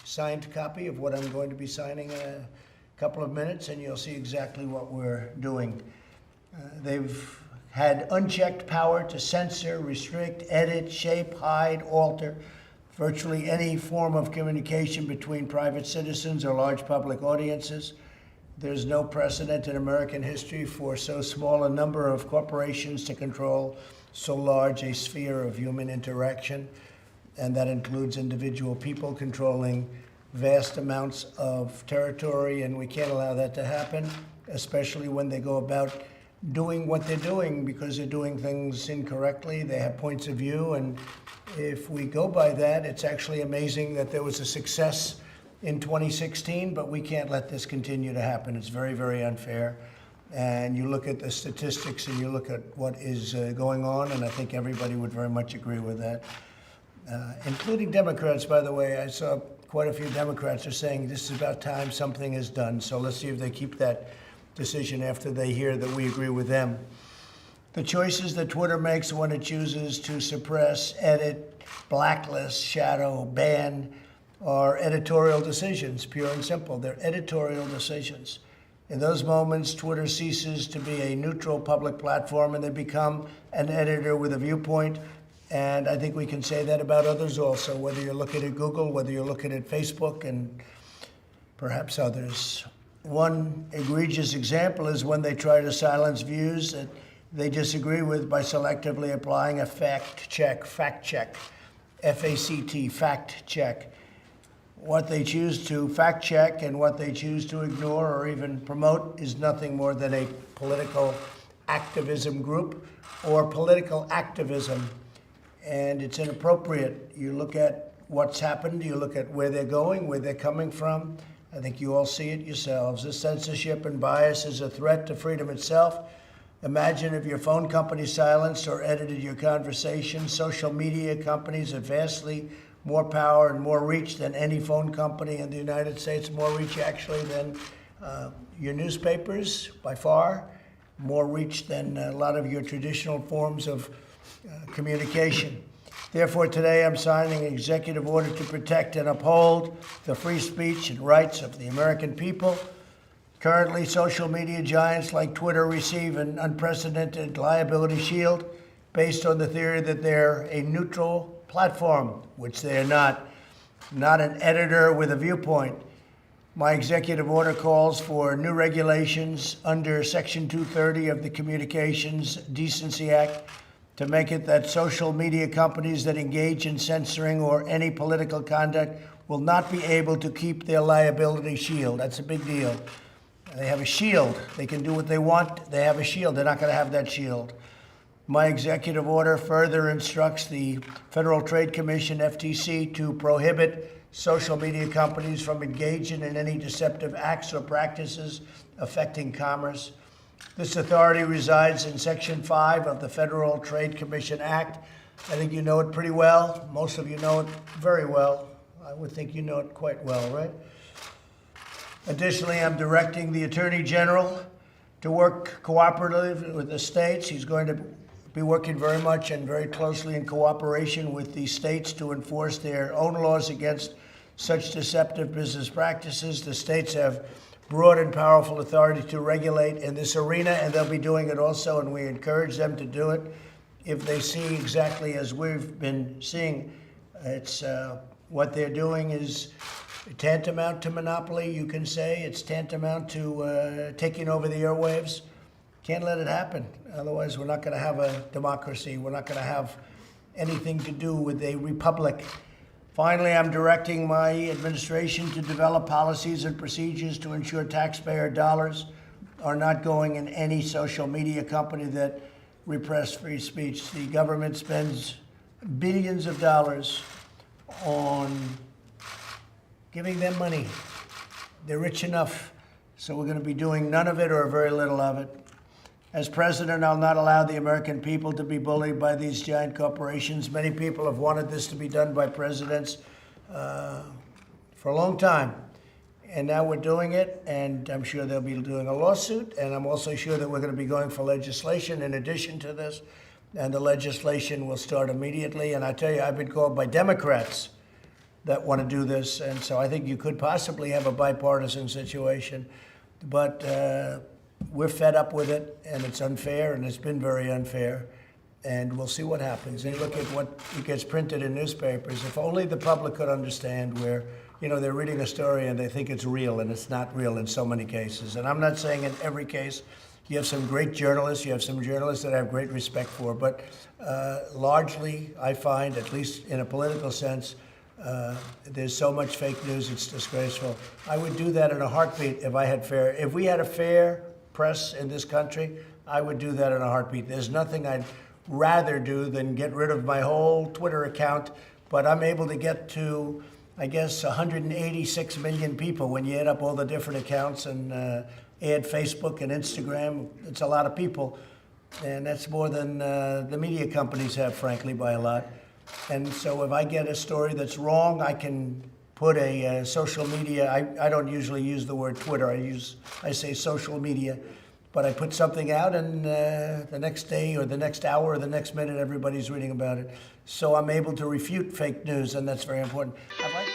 signed copy of what I'm going to be signing in a couple of minutes, and you'll see exactly what we're doing. They've had unchecked power to censor, restrict, edit, shape, hide, alter virtually any form of communication between private citizens or large public audiences. There's no precedent in American history for so small a number of corporations to control so large a sphere of human interaction, and that includes individual people controlling vast amounts of territory, and we can't allow that to happen, especially when they go about doing what they're doing, because they're doing things incorrectly. They have points of view, and if we go by that, it's actually amazing that there was a success in 2016, but we can't let this continue to happen. It's very, very unfair. And you look at the statistics and you look at what is going on, and I think everybody would very much agree with that, including Democrats, by the way. I saw quite a few Democrats are saying this is about time something is done. So let's see if they keep that decision after they hear that we agree with them. The choices that Twitter makes when it chooses to suppress, edit, blacklist, shadow, ban are editorial decisions, pure and simple. They're editorial decisions. In those moments, Twitter ceases to be a neutral public platform and they become an editor with a viewpoint. And I think we can say that about others also, whether you're looking at Google, whether you're looking at Facebook, and perhaps others. One egregious example is when they try to silence views that they disagree with by selectively applying a fact check, F-A-C-T, fact check. What they choose to fact check and what they choose to ignore or even promote is nothing more than a political activism group or political activism. And it's inappropriate. You look at what's happened, you look at where they're going, where they're coming from. I think you all see it yourselves. This censorship and bias is a threat to freedom itself. Imagine if your phone company silenced or edited your conversation. Social media companies have vastly more power and more reach than any phone company in the United States, more reach actually than your newspapers by far, more reach than a lot of your traditional forms of communication. Therefore, today I'm signing an executive order to protect and uphold the free speech and rights of the American people. Currently, social media giants like Twitter receive an unprecedented liability shield based on the theory that they're a neutral platform, which they are not an editor with a viewpoint. My executive order calls for new regulations under Section 230 of the Communications Decency Act to make it that social media companies that engage in censoring or any political conduct will not be able to keep their liability shield. That's a big deal. They have a shield. They can do what they want. They have a shield. They're not going to have that shield. My executive order further instructs the Federal Trade Commission, FTC, to prohibit social media companies from engaging in any deceptive acts or practices affecting commerce. This authority resides in Section 5 of the Federal Trade Commission Act. I think you know it pretty well. Most of you know it very well. I would think you know it quite well, right? Additionally, I'm directing the Attorney General to work cooperatively with the states. He's going to be working very much and very closely in cooperation with the states to enforce their own laws against such deceptive business practices. The states have broad and powerful authority to regulate in this arena, and they'll be doing it also, and we encourage them to do it if they see exactly as we've been seeing. It's what they're doing is tantamount to monopoly, you can say. It's tantamount to taking over the airwaves. Can't let it happen. Otherwise, we're not going to have a democracy. We're not going to have anything to do with a republic. Finally, I'm directing my administration to develop policies and procedures to ensure taxpayer dollars are not going in any social media company that repress free speech. The government spends billions of dollars on giving them money. They're rich enough, so we're going to be doing none of it or very little of it. As president, I'll not allow the American people to be bullied by these giant corporations. Many people have wanted this to be done by presidents for a long time. And now we're doing it, and I'm sure they'll be doing a lawsuit, and I'm also sure that we're going to be going for legislation in addition to this, and the legislation will start immediately. And I tell you, I've been called by Democrats that want to do this. And so I think you could possibly have a bipartisan situation. But we're fed up with it, and it's unfair, and it's been very unfair. And we'll see what happens. And look at what gets printed in newspapers. If only the public could understand where, they're reading a story and they think it's real, and it's not real in so many cases. And I'm not saying in every case. You have some great journalists. You have some journalists that I have great respect for. But largely, I find, at least in a political sense, there's so much fake news, it's disgraceful. I would do that in a heartbeat if we had a fair press in this country, I would do that in a heartbeat. There's nothing I'd rather do than get rid of my whole Twitter account, but I'm able to get to, I guess, 186 million people when you add up all the different accounts and add Facebook and Instagram. It's a lot of people, and that's more than the media companies have, frankly, by a lot. And so if I get a story that's wrong, I can put a social media. I don't usually use the word Twitter. I say social media, but I put something out, and the next day or the next hour or the next minute, everybody's reading about it. So I'm able to refute fake news, and that's very important. I'd like